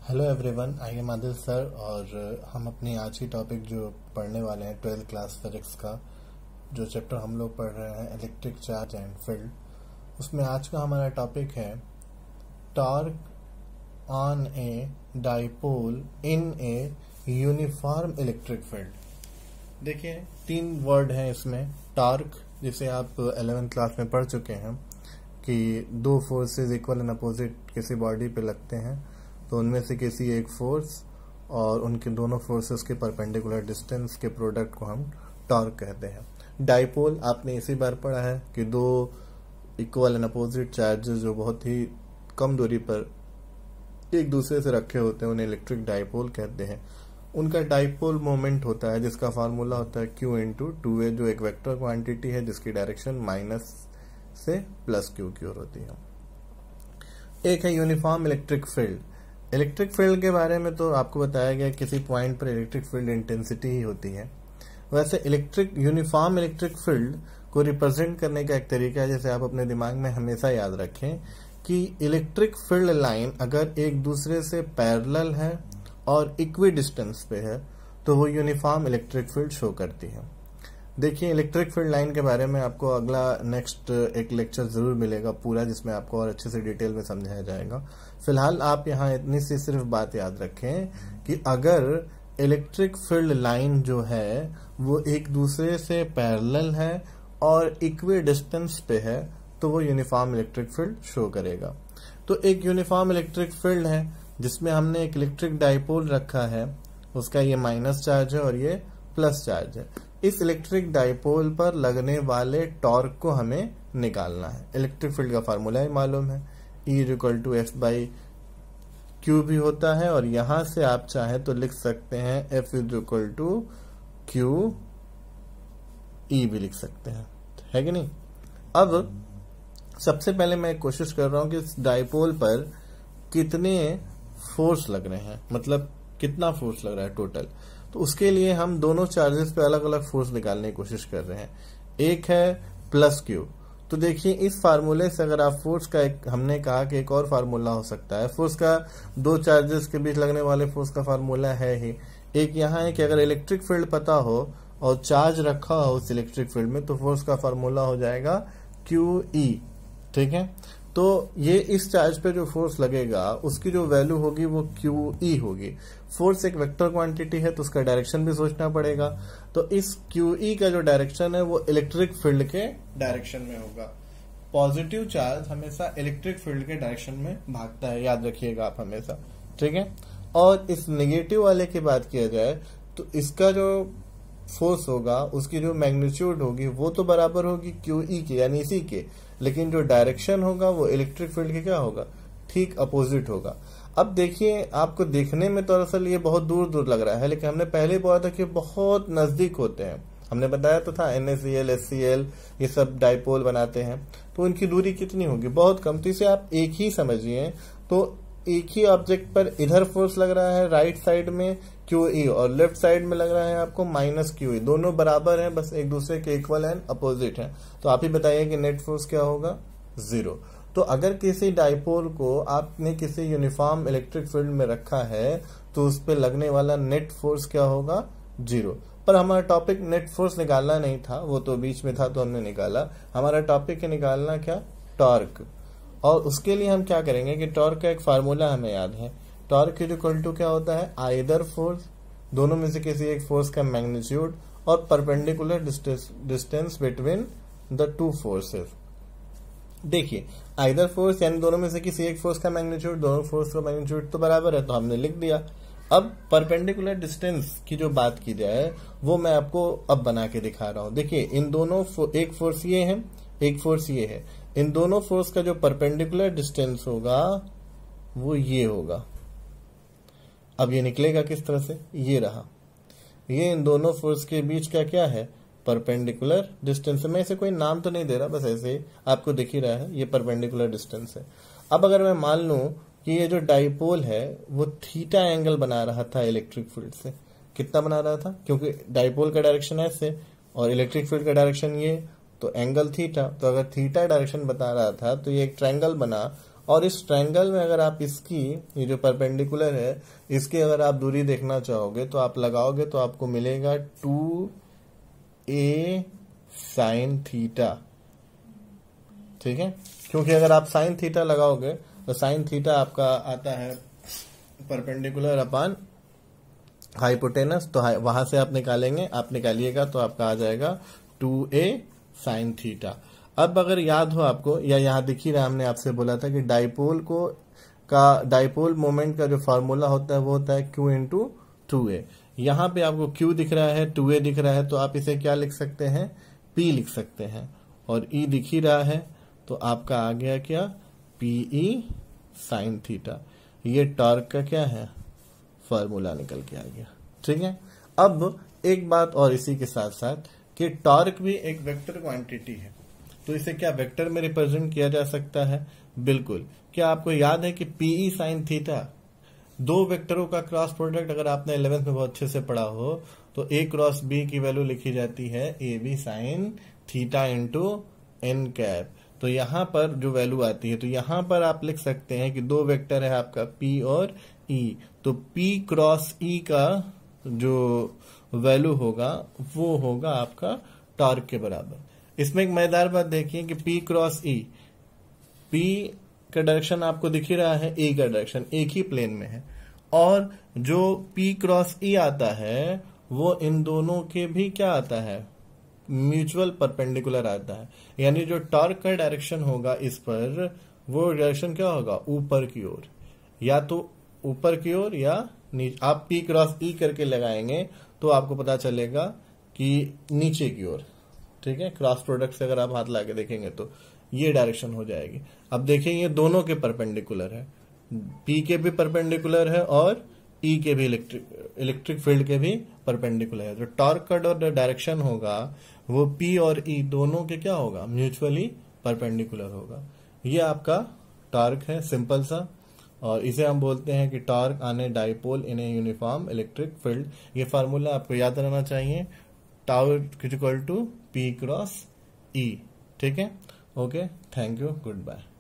Hello everyone, I am Adil sir और हम अपनी आज की टॉपिक जो पढ़ने वाले हैं 12th क्लास फिजिक्स का जो चैप्टर हम लोग पढ़ रहे हैं इलेक्ट्रिक चार्ज एंड फील्ड, उसमें आज का हमारा टॉपिक है torque on a dipole in a uniform electric field. देखिए, तीन वर्ड हैं इसमें। टॉर्क, जिसे आप 11th क्लास में पढ़ चुके हैं कि दो फोर्सेस इक्वल एंड अपोजिट किसी बॉडी पे लगते हैं तो उनमें से किसी एक फोर्स और उनके दोनों फोर्सेस के परपेंडिकुलर डिस्टेंस के प्रोडक्ट को हम टॉर्क कहते हैं। डाइपोल आपने इसी बार पढ़ा है कि दो इक्वल एंड अपोजिट चार्जेस जो बहुत ही कम दूरी पर एक दूसरे से रखे होते हैं उन्हें इलेक्ट्रिक डाइपोल कहते हैं। उनका डाइपोल मोमेंट होता है जिसका फार्मूला होता है Q इंटू 2A, जो एक वेक्टर क्वांटिटी है जिसकी डायरेक्शन माइनस से प्लस Q की ओर होती है। एक है uniform electric field. Electric field के बारे में तो आपको बताया गया किसी पॉइंट पर इलेक्ट्रिक फील्ड इंटेंसिटी ही होती है। वैसे यूनिफॉर्म इलेक्ट्रिक फील्ड को रिप्रेजेंट करने का एक तरीका है जैसे आप अपने दिमाग में हमेशा याद रखें कि इलेक्ट्रिक फील्ड लाइन अगर एक दूसरे से पैरेलल है और इक्वी डिस्टेंस पे है तो वो यूनिफॉर्म इलेक्ट्रिक फील्ड शो करती है। देखिए, इलेक्ट्रिक फील्ड लाइन के बारे में आपको अगला नेक्स्ट एक लेक्चर जरूर मिलेगा पूरा, जिसमें आपको और अच्छे से डिटेल में समझाया जाएगा। फिलहाल आप यहाँ इतनी सी सिर्फ बात याद रखें कि अगर इलेक्ट्रिक फील्ड लाइन जो है वो एक दूसरे से पैरेलल है और इक्वी डिस्टेंस पे है तो वो यूनिफॉर्म इलेक्ट्रिक फील्ड शो करेगा। तो एक यूनिफॉर्म इलेक्ट्रिक फील्ड है जिसमें हमने एक इलेक्ट्रिक डाइपोल रखा है, उसका ये माइनस चार्ज है और ये प्लस चार्ज है। इस इलेक्ट्रिक डाइपोल पर लगने वाले टॉर्क को हमें निकालना है। इलेक्ट्रिक फील्ड का फार्मूला ही मालूम है, E=F/Q भी होता है और यहां से आप चाहें तो लिख सकते हैं F=QE भी लिख सकते हैं, है कि नहीं। अब सबसे पहले मैं कोशिश कर रहा हूं कि इस डाइपोल पर कितने फोर्स लग रहे हैं, मतलब कितना फोर्स लग रहा है टोटल। तो उसके लिए हम दोनों चार्जेस पे अलग अलग फोर्स निकालने की कोशिश कर रहे हैं। एक है प्लस Q। तो देखिए, इस फार्मूले से अगर आप फोर्स का हमने कहा कि एक और फार्मूला हो सकता है। फोर्स का दो चार्जेस के बीच लगने वाले फोर्स का फार्मूला है ही। एक यहाँ है कि अगर इलेक्ट्रिक फील्ड पता हो और चार्ज रखा हो उस इलेक्ट्रिक फील्ड में तो फोर्स का फार्मूला हो जाएगा QE, ठीक है। तो ये इस चार्ज पे जो फोर्स लगेगा उसकी जो वैल्यू होगी वो QE होगी। फोर्स एक वेक्टर क्वांटिटी है तो उसका डायरेक्शन भी सोचना पड़ेगा। तो इस QE का जो डायरेक्शन है वो इलेक्ट्रिक फील्ड के डायरेक्शन में होगा। पॉजिटिव चार्ज हमेशा इलेक्ट्रिक फील्ड के डायरेक्शन में भागता है, याद रखिएगा आप हमेशा, ठीक है। और इस नेगेटिव वाले की बात किया जाए तो इसका जो फोर्स होगा उसकी जो मैग्नीट्यूड होगी वो तो बराबर होगी QE के, यानी इसी के, लेकिन जो डायरेक्शन होगा वो इलेक्ट्रिक फील्ड के क्या होगा, ठीक अपोजिट होगा। अब देखिए, आपको देखने में तो दरअसल ये बहुत दूर दूर लग रहा है, लेकिन हमने पहले बोला था कि बहुत नजदीक होते हैं। हमने बताया तो था NaCl, HCl ये सब डाइपोल बनाते हैं तो उनकी दूरी कितनी होगी, बहुत कम। तो इसे आप एक ही समझिए, तो एक ही ऑब्जेक्ट पर इधर फोर्स लग रहा है राइट साइड में QE और लेफ्ट साइड में लग रहा है आपको माइनस QE। दोनों बराबर हैं, बस एक दूसरे के इक्वल एंड अपोजिट हैं। तो आप ही बताइए कि नेट फोर्स क्या होगा, 0। तो अगर किसी डाइपोल को आपने किसी यूनिफॉर्म इलेक्ट्रिक फील्ड में रखा है तो उस पर लगने वाला नेट फोर्स क्या होगा, 0। पर हमारा टॉपिक नेट फोर्स निकालना नहीं था, वो तो बीच में था तो हमने निकाला। हमारा टॉपिक है निकालना क्या, टॉर्क। और उसके लिए हम क्या करेंगे कि टॉर्क का एक फार्मूला हमें याद है। टॉर्क इक्वल टू क्या होता है, आइदर फोर्स, दोनों में से किसी एक फोर्स का मैग्नीट्यूड और perpendicular distance between the two forces. देखिए, आइदर फोर्स यानी दोनों में से किसी एक फोर्स का मैग्नीट्यूड, दोनों फोर्स का मैग्नीट्यूड तो बराबर है तो हमने लिख दिया। अब परपेंडिकुलर डिस्टेंस की जो बात की जाए वो मैं आपको अब बना के दिखा रहा हूं। देखिए, इन दोनों एक फोर्स ये है, एक फोर्स ये है। इन दोनों फोर्स का जो परपेंडिकुलर डिस्टेंस होगा वो ये होगा। अब ये निकलेगा किस तरह से, ये रहा, ये इन दोनों फोर्स के बीच का क्या है, परपेंडिकुलर डिस्टेंस। मैं इसे कोई नाम तो नहीं दे रहा, बस ऐसे ही आपको दिख ही रहा है, ये परपेंडिकुलर डिस्टेंस है। अब अगर मैं मान लूं कि ये जो डाइपोल है वो थीटा एंगल बना रहा था इलेक्ट्रिक फील्ड से, कितना बना रहा था, क्योंकि डाइपोल का डायरेक्शन ऐसे और इलेक्ट्रिक फील्ड का डायरेक्शन ये, तो एंगल थीटा। तो अगर थीटा डायरेक्शन बता रहा था तो ये एक ट्रायंगल बना और इस ट्रायंगल में अगर आप इसकी ये जो परपेंडिकुलर है इसकी अगर आप दूरी देखना चाहोगे तो आप लगाओगे तो आपको मिलेगा 2a साइन थीटा। ठीक है, क्योंकि अगर आप साइन थीटा लगाओगे तो साइन थीटा आपका आता है परपेंडिकुलर अपान हाइपोटेनस, तो वहां से आप निकालेंगे, आप निकालिएगा तो आपका आ जाएगा 2a साइन थीटा। अब अगर याद हो आपको, या यहाँ दिख ही रहा, हमने आपसे बोला था कि डाइपोल मोमेंट का जो फॉर्मूला होता है वो होता है q इंटू 2a। यहाँ पे आपको q दिख रहा है, 2a दिख रहा है, तो आप इसे क्या लिख सकते हैं, p लिख सकते हैं, और e दिख ही रहा है तो आपका आ गया क्या, pe साइन थीटा। ये टॉर्क का क्या है, फॉर्मूला निकल के आ गया। ठीक है, अब एक बात और इसी के साथ साथ कि टॉर्क भी एक वेक्टर क्वांटिटी है, तो इसे क्या वेक्टर में रिप्रेजेंट किया जा सकता है, बिल्कुल। क्या आपको याद है कि पीई साइन थीटा, दो वेक्टरों का क्रॉस प्रोडक्ट अगर आपने 11th में बहुत अच्छे से पढ़ा हो तो ए क्रॉस बी की वैल्यू लिखी जाती है A B sine theta into n cap. तो यहां पर जो वैल्यू आती है, तो यहां पर आप लिख सकते हैं कि दो वेक्टर है आपका P और E, तो P क्रॉस E का जो वैल्यू होगा वो होगा आपका टॉर्क के बराबर। इसमें एक मजेदार बात देखिए कि P क्रॉस E, P का डायरेक्शन आपको दिख ही रहा है, E का डायरेक्शन एक ही प्लेन में है, और जो P क्रॉस E आता है वो इन दोनों के भी क्या आता है, म्यूचुअल परपेंडिकुलर आता है। यानी जो टॉर्क का डायरेक्शन होगा इस पर, वो डायरेक्शन क्या होगा, ऊपर की ओर, या तो ऊपर की ओर या नीचे। आप P क्रॉस E करके लगाएंगे तो आपको पता चलेगा कि नीचे की ओर। ठीक है, क्रॉस प्रोडक्ट से अगर आप हाथ लाके देखेंगे तो ये डायरेक्शन हो जाएगी। अब देखें ये दोनों के परपेंडिकुलर है, P के भी परपेंडिकुलर है और E के भी, इलेक्ट्रिक फील्ड के भी परपेंडिकुलर है। तो टॉर्क का जो डायरेक्शन होगा वो P और E दोनों के क्या होगा, म्यूचुअली परपेंडिकुलर होगा। ये आपका टॉर्क है, सिंपल सा, और इसे हम बोलते हैं कि torque on a dipole in a uniform electric field. ये फार्मूला आपको याद रहना चाहिए, tau equal to P cross E। ठीक है, okay, thank you, good bye.